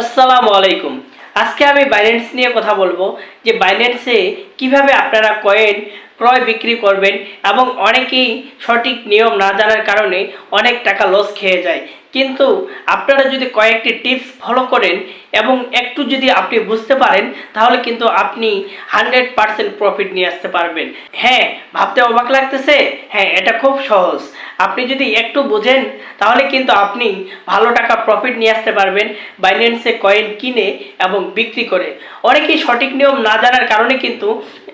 আসসালামু আলাইকুম। আজকে আমি বাইন্যান্স নিয়ে কথা বলবো যে বাইন্যান্সে কিভাবে আপনারা কয়েন ক্রয় বিক্রি করবেন এবং অনেকেই সঠিক নিয়ম না জানার কারণে অনেক টাকা লস খেয়ে যায়। কিন্তু আপনারা যদি কয়েকটি টিপস ফলো করেন এবং একটু যদি আপনি বুঝতে পারেন তাহলে কিন্তু আপনি 100% প্রফিট নিয়ে আসতে পারবেন। হ্যাঁ, ভাবতে অবাক লাগতেছে? হ্যাঁ, এটা খুব সহজ। আপনি যদি একটু বোঝেন তাহলে কিন্তু আপনি ভালো টাকা প্রফিট নিয়ে আসতে পারবেন বাইন্যান্সে কয়েন কিনে এবং বিক্রি করে। অনেকেই সঠিক নিয়ম না জানার কারণে কিন্তু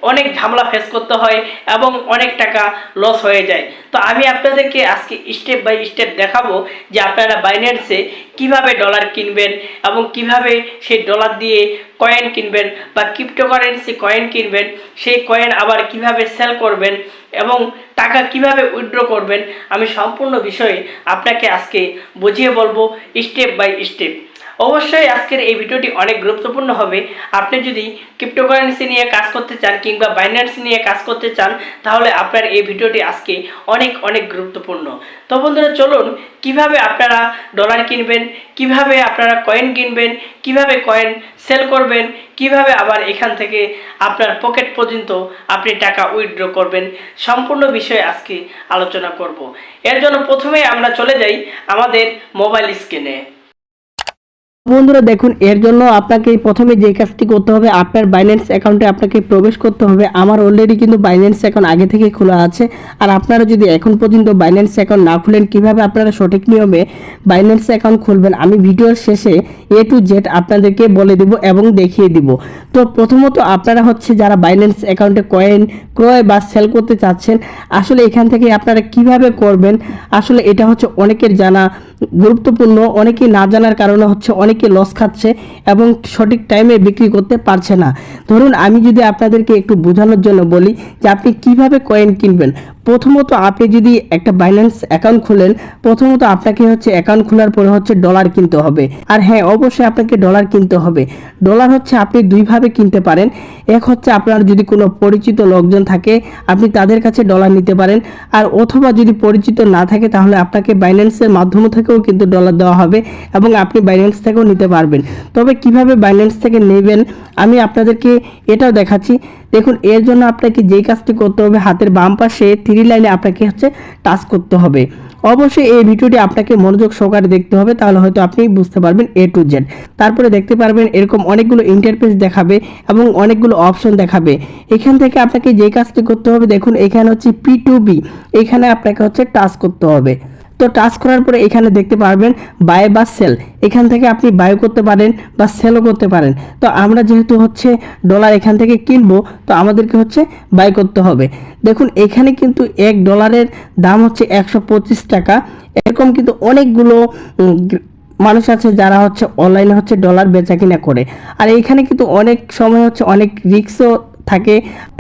অনেক ঝামেলা ফেস করতে হয় এবং অনেক টাকা লস হয়ে যায়। তো আমি আপনাদেরকে আজকে স্টেপ বাই স্টেপ দেখাবো যে আপনারা বাইন্যান্সে কিভাবে ডলার কিনবেন এবং কিভাবে সেই ডলার দিয়ে কয়েন কিনবেন বা ক্রিপ্টোকারেন্সি কয়েন কিনবেন, সেই কয়েন আবার কিভাবে সেল করবেন এবং টাকা কিভাবে উইথড্র করবেন। আমি সম্পূর্ণ বিষয়ে আপনাকে আজকে বুঝিয়ে বলবো স্টেপ বাই স্টেপ। অবশ্যই আজকের এই ভিডিওটি অনেক গুরুত্বপূর্ণ হবে। আপনি যদি ক্রিপ্টোকারেন্সি নিয়ে কাজ করতে চান কিংবা বাইন্যান্স নিয়ে কাজ করতে চান তাহলে আপনার এই ভিডিওটি আজকে অনেক গুরুত্বপূর্ণ। তো বন্ধুরা, চলুন কিভাবে আপনারা ডলার কিনবেন, কিভাবে আপনারা কয়েন কিনবেন, কিভাবে কয়েন সেল করবেন, কিভাবে আবার এখান থেকে আপনার পকেট পর্যন্ত আপনি টাকা উইথড্র করবেন, সম্পূর্ণ বিষয়ে আজকে আলোচনা করব। এর জন্য প্রথমে আমরা চলে যাই আমাদের মোবাইল স্ক্রিনে। বন্ধুরা দেখুন, এর জন্য আপনাকে প্রথমে যে কাজটি করতে হবে, আপনার বাইন্যান্স অ্যাকাউন্টে আপনাকে প্রবেশ করতে হবে। আমার অলরেডি কিন্তু বাইন্যান্স অ্যাকাউন্ট আগে থেকে খোলা আছে। আর আপনারা যদি এখন পর্যন্ত বাইন্যান্স অ্যাকাউন্ট না খুলেন, কিভাবে আপনারা সঠিক নিয়মে বাইন্যান্স অ্যাকাউন্ট খুলবেন আমি ভিডিওর শেষে A to Z আপনাদেরকে বলে দিব এবং দেখিয়ে দিব। তো প্রথমত আপনারা যারা বাইন্যান্স অ্যাকাউন্টে কয়েন ক্রয় বা সেল করতে চাচ্ছেন, আসলে এখান থেকে আপনারা কিভাবে করবেন, আসলে এটা অনেকের জানা গুরুত্বপূর্ণ। অনেকেই না জানার কারণে অনেকে লস খাচ্ছে এবং সঠিক টাইমে বিক্রি করতে পারছে না। ধরুন, আমি যদি আপনাদেরকে একটু বোঝানোর জন্য বলি যে আপনি কিভাবে কয়েন কিনবেন। প্রথমত আপনি যদি একটা বাইন্যান্স অ্যাকাউন্ট খুলেন, প্রথমত আপনাকে অ্যাকাউন্ট খোলার পরে ডলার কিনতে হবে। আর হ্যাঁ, অবশ্যই আপনাকে ডলার কিনতে হবে। ডলার আপনি দুইভাবে কিনতে পারেন। এক আপনার যদি কোনো পরিচিত লোকজন থাকে, আপনি তাদের কাছে ডলার নিতে পারেন। আর অথবা যদি পরিচিত না থাকে তাহলে আপনাকে বাইন্যান্সের মাধ্যম থেকেও কিন্তু ডলার দেওয়া হবে এবং আপনি বাইন্যান্স থেকেও নিতে পারবেন। তবে কিভাবে বাইন্যান্স থেকে নেবেন আমি আপনাদেরকে এটাও দেখাচ্ছি। দেখুন, এর জন্য আপনাকে যেই কাজটি করতে হবে, হাতের বাম পাশে 3 লাইনে আপনাকে টাচ করতে হবে। অবশ্যই এই ভিডিওটি আপনাকে মনোযোগ সহকারে দেখতে হবে, তাহলে হয়তো আপনি বুঝতে পারবেন A to Z। তারপরে দেখতে পারবেন এরকম অনেকগুলো ইন্টারফেস দেখাবে এবং অনেকগুলো অপশন দেখাবে। এখান থেকে আপনাকে যে কাজটি করতে হবে, দেখুন এখানে P2B, এখানে আপনাকে টাচ করতে হবে। তো টাচ করার পরে এখানে দেখতে পারবেন বাই বা সেল, এখান থেকে আপনি বাই করতে পারেন বা সেলও করতে পারেন। তো আমরা যেহেতু ডলার এখান থেকে কিনবো, তো আমাদেরকে বাই করতে হবে। দেখুন, এখানে কিন্তু $1 দাম 125 টাকা। এরকম কিন্তু অনেকগুলো মানুষ আছে যারা অনলাইনে ডলার বেচা কিনা করে। আর এইখানে কিন্তু অনেক সময় অনেক রিস্কও থাকে।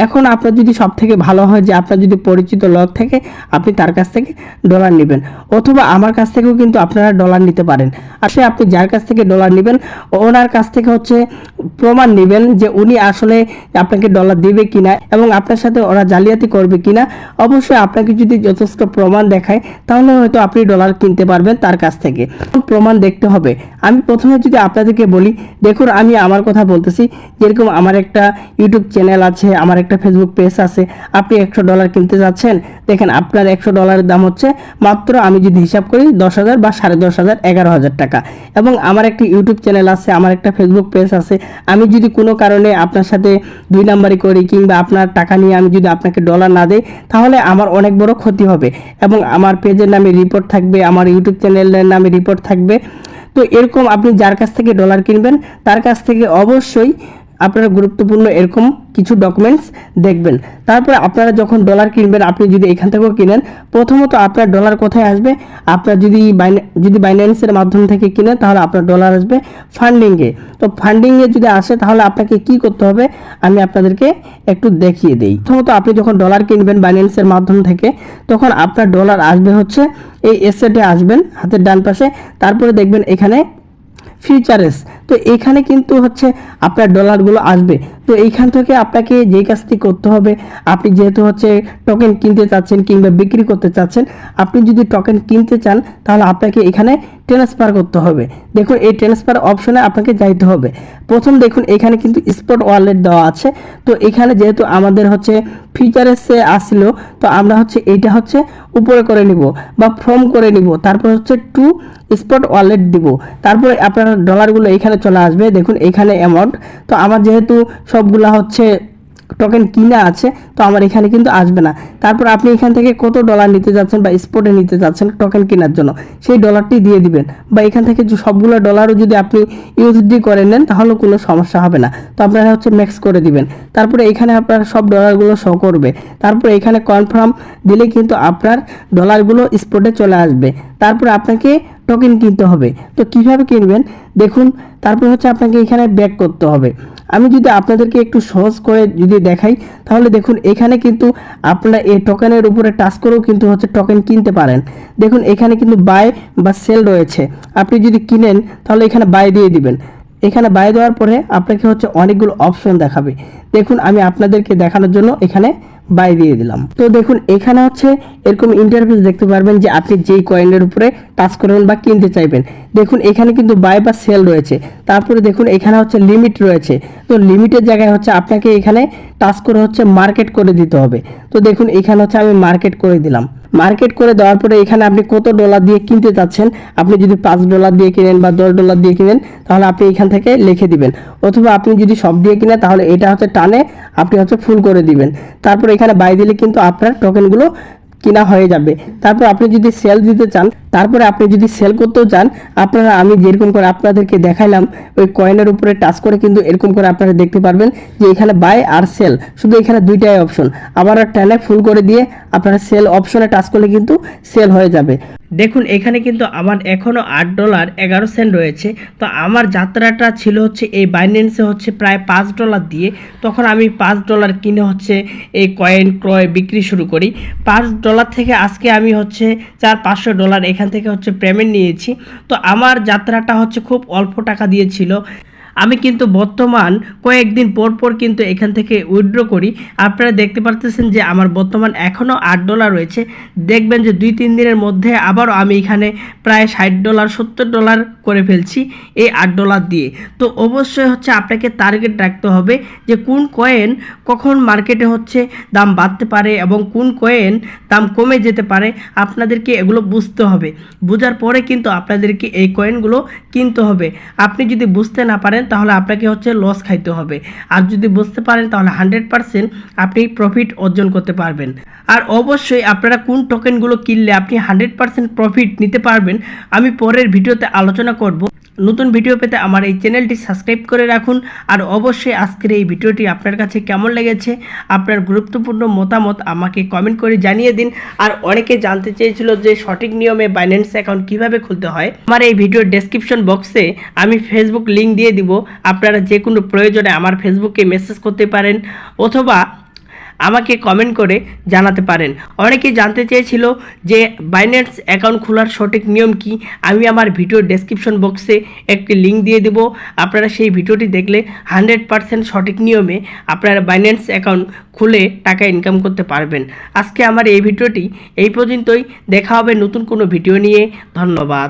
এখন আপনার যদি সব থেকে ভালো হয় যে আপনার যদি পরিচিত লোক থাকে, আপনি তার কাছ থেকে ডলার নেবেন, অথবা আমার কাছ থেকেও কিন্তু আপনারা ডলার নিতে পারেন। আসলে আপনি যার কাছ থেকে ডলার নেবেন ওনার কাছ থেকে প্রমাণ নেবেন যে উনি আসলে আপনাকে ডলার দেবে কিনা এবং আপনার সাথে ওরা জালিয়াতি করবে কিনা। অবশ্যই আপনাকে যদি যথেষ্ট প্রমাণ দেখায় তাহলে হয়তো আপনি ডলার কিনতে পারবেন তার কাছ থেকে। প্রমাণ দেখতে হবে। আমি প্রথমে যদি আপনাদেরকে বলি, দেখুন আমি আমার কথা বলতেছি। যেরকম আমার একটা ইউটিউব চ্যানেল আছে, আমার একটা ফেসবুক পেজ আছে। আপনি $100 কিনতে যাচ্ছেন, দেখেন আপনার $100 দাম মাত্র, আমি যদি হিসাব করি, 10,000 বা 10,500, 11,000 টাকা। এবং আমার একটা ইউটিউব চ্যানেল আছে, আমার একটা ফেসবুক পেজ আছে। আমি যদি কোনো কারণে আপনার সাথে 2 নাম্বারি করি কিংবা আপনার টাকা নিয়ে আমি যদি আপনাকে ডলার না দেই, তাহলে আমার অনেক বড় ক্ষতি হবে এবং আমার পেজের নামে রিপোর্ট থাকবে, আমার ইউটিউব চ্যানেলের নামে রিপোর্ট থাকবে। তো এরকম আপনি যার কাছ থেকে ডলার কিনবেন তার কাছ থেকে অবশ্যই আপনারা গুরুত্বপূর্ণ এরকম কিছু ডকুমেন্টস দেখবেন। তারপরে আপনারা যখন ডলার কিনবেন, আপনি যদি এখান থেকেও কিনেন, প্রথমত আপনার ডলার কোথায় আসবে, আপনার যদি বাইন্যান্সের মাধ্যম থেকে কিনেন তাহলে আপনার ডলার আসবে ফান্ডিংয়ে। তো ফান্ডিংয়ে যদি আসে তাহলে আপনাকে কি করতে হবে আমি আপনাদেরকে একটু দেখিয়ে দিই। প্রথমত আপনি যখন ডলার কিনবেন বাইন্যান্সের মাধ্যম থেকে, তখন আপনার ডলার আসবে এই এসেটে আসবেন হাতের ডান পাশে। তারপরে দেখবেন এখানে ফিউচারেস, তো এখানে কিন্তু আপনার ডলারগুলো আসবে। তো এইখান থেকে আপনাকে যেই কাজটি করতে হবে, আপনি যেহেতু হচ্ছে টোকেন কিনতে চাচ্ছেন কিংবা বিক্রি করতে চাচ্ছেন, আপনি যদি টোকেন কিনতে চান তাহলে আপনাকে এখানে ট্রান্সফার করতে হবে। দেখুন এই ট্রান্সফার অপশনে আপনাকে যাইতে হবে। প্রথম দেখুন এখানে কিন্তু স্পট ওয়ালেট দেওয়া আছে। তো এখানে যেহেতু আমাদের হচ্ছে ফিচারেসে আসলো, তো আমরা হচ্ছে এইটা হচ্ছে উপরে করে নিব বা ফ্রম করে নিব, তারপর হচ্ছে টু স্পট ওয়ালেট দিব, তারপরে আপনার ডলারগুলো এখানে চলে আসবে। দেখুন এখানে অ্যামাউন্ট, তো আমার যেহেতু সবগুলা হচ্ছে টোকেন কিনা আছে, তো আমার এখানে কিন্তু আসবে না। তারপর আপনি এখান থেকে কত ডলার নিতে যাচ্ছেন বা স্পটে নিতে যাচ্ছেন টোকেন কেনার জন্য, সেই ডলারটি দিয়ে দিবেন। বা এখান থেকে সবগুলো ডলারও যদি আপনি ইউএসডি করে নেন তাহলে কোনো সমস্যা হবে না। তো আপনারা হচ্ছে ম্যাক্স করে দিবেন। তারপরে এখানে আপনার সব ডলারগুলো শো করবে। তারপরে এখানে কনফার্ম দিলে কিন্তু আপনার ডলারগুলো স্পটে চলে আসবে। তারপরে আপনাকে টোকেন কিনতে হবে। তো কিভাবে কিনবেন দেখুন, তারপর হচ্ছে আপনাকে এখানে ব্যাক করতে হবে। আমি যদি আপনাদেরকে একটু সহজ করে যদি দেখাই, তাহলে দেখুন এখানে কিন্তু আপনারা এই টোকেনের উপরে টাচ করেও কিন্তু হচ্ছে টোকেন কিনতে পারেন। দেখুন এখানে কিন্তু বাই বা সেল রয়েছে। আপনি যদি কিনেন তাহলে এখানে বাই দিয়ে দিবেন। এখানে বাই দেওয়ার পরে আপনাকে হচ্ছে অনেকগুলো অপশন দেখাবে। দেখুন আমি আপনাদেরকে দেখানোর জন্য এখানে বাই দিয়ে দিলাম। তো দেখুন এখানে হচ্ছে এরকম ইন্টারফেস দেখতে পারবেন যে আপনি যেই কয়েনের উপরে টাচ করবেন বা কিনতে চাইবেন। দেখুন এখানে কিন্তু বাই বা সেল রয়েছে। তারপরে দেখুন এখানে হচ্ছে লিমিট রয়েছে। তো লিমিটের জায়গায় হচ্ছে আপনাকে এখানে টাচ করে হচ্ছে মার্কেট করে দিতে হবে। তো দেখুন এখানে হচ্ছে আমি মার্কেট করে দিলাম। মার্কেট করে দেওয়ার পরে এখানে আপনি কত ডলার দিয়ে কিনতে চাচ্ছেন, আপনি যদি $5 দিয়ে কিনেন বা $10 দিয়ে কিনেন তাহলে আপনি এখান থেকে লিখে দিবেন। অথবা আপনি যদি সব দিয়ে কিনেন তাহলে এটা হচ্ছে টানে আপনি হচ্ছে ফুল করে দিবেন। তারপর এখানে বাই দিলে কিন্তু আপনার টোকেনগুলো কিনা হয়ে যাবে। তারপর আপনি যদি সেল দিতে চান, তারপরে আপনি যদি সেল করতেও চান, আপনারা আমি যেরকম করে আপনাদেরকে দেখাইলাম ওই কয়েনের উপরে টাচ করে কিন্তু এরকম করে আপনারা দেখতে পারবেন যে এখানে বাই আর সেল, শুধু এখানে দুইটাই অপশন। আবার টেনে ফুল করে দিয়ে আপনারা সেল অপশনে টাচ করলে কিন্তু সেল হয়ে যাবে। দেখুন এখানে কিন্তু আমার এখনও $8.11 রয়েছে। তো আমার যাত্রাটা ছিল হচ্ছে এই বাইন্যান্সে হচ্ছে প্রায় $5 দিয়ে। তখন আমি $5 কিনে হচ্ছে এই কয়েন ক্রয় বিক্রি শুরু করি। $5 থেকে আজকে আমি হচ্ছে $400-500 এখান থেকে হচ্ছে পেমেন্ট নিয়েছি। তো আমার যাত্রাটা হচ্ছে খুব অল্প টাকা দিয়েছিল। আমি কিন্তু বর্তমান কয়েকদিন পর পর কিন্তু এখান থেকে উইথড্র করি। আপনারা দেখতে পারতেছেন যে আমার বর্তমান এখনও $8 রয়েছে। দেখবেন যে 2-3 দিনের মধ্যে আবারও আমি এখানে প্রায় $60 $70 করে ফেলছি এই $8 দিয়ে। তো অবশ্যই হচ্ছে আপনাকে টার্গেট রাখতে হবে যে কোন কয়েন কখন মার্কেটে হচ্ছে দাম বাড়তে পারে এবং কোন কয়েন দাম কমে যেতে পারে। আপনাদেরকে এগুলো বুঝতে হবে। বোঝার পরে কিন্তু আপনাদেরকে এই কয়েনগুলো কিনতে হবে। আপনি যদি বুঝতে না পারেন তাহলে আপনাকে হচ্ছে লস খাইতে হবে। আর যদি বুঝতে পারেন তাহলে 100% আপনি প্রফিট অর্জন করতে পারবেন। আর অবশ্যই আপনারা কোন টোকেনগুলো কিনলে আপনি 100% প্রফিট নিতে পারবেন আমি পরের ভিডিওতে আলোচনা করব। নতুন ভিডিও পেতে আমার এই চ্যানেলটি সাবস্ক্রাইব করে রাখুন। আর অবশ্যই আজকের এই ভিডিওটি আপনার কাছে কেমন লেগেছে আপনার গুরুত্বপূর্ণ মতামত আমাকে কমেন্ট করে জানিয়ে দিন। আর অনেকে জানতে চেয়েছিল যে সঠিক নিয়মে বাইন্যান্স অ্যাকাউন্ট কিভাবে খুলতে হয়। আমার এই ভিডিওর ডেসক্রিপশন বক্সে আমি ফেসবুক লিঙ্ক দিয়ে দিব। আপনারা যে কোনো প্রয়োজনে আমার ফেসবুকে মেসেজ করতে পারেন অথবা আমাকে কমেন্ট করে জানাতে পারেন। অনেকেই জানতে চেয়েছিল যে বাইন্যান্স অ্যাকাউন্ট খোলার সঠিক নিয়ম কি। আমি আমার ভিডিও ডেসক্রিপশন বক্সে একটি লিঙ্ক দিয়ে দেব। আপনারা সেই ভিডিওটি দেখলে 100% সঠিক নিয়মে আপনারা বাইন্যান্স অ্যাকাউন্ট খুলে টাকা ইনকাম করতে পারবেন। আজকে আমার এই ভিডিওটি এই পর্যন্তই। দেখা হবে নতুন কোনো ভিডিও নিয়ে। ধন্যবাদ।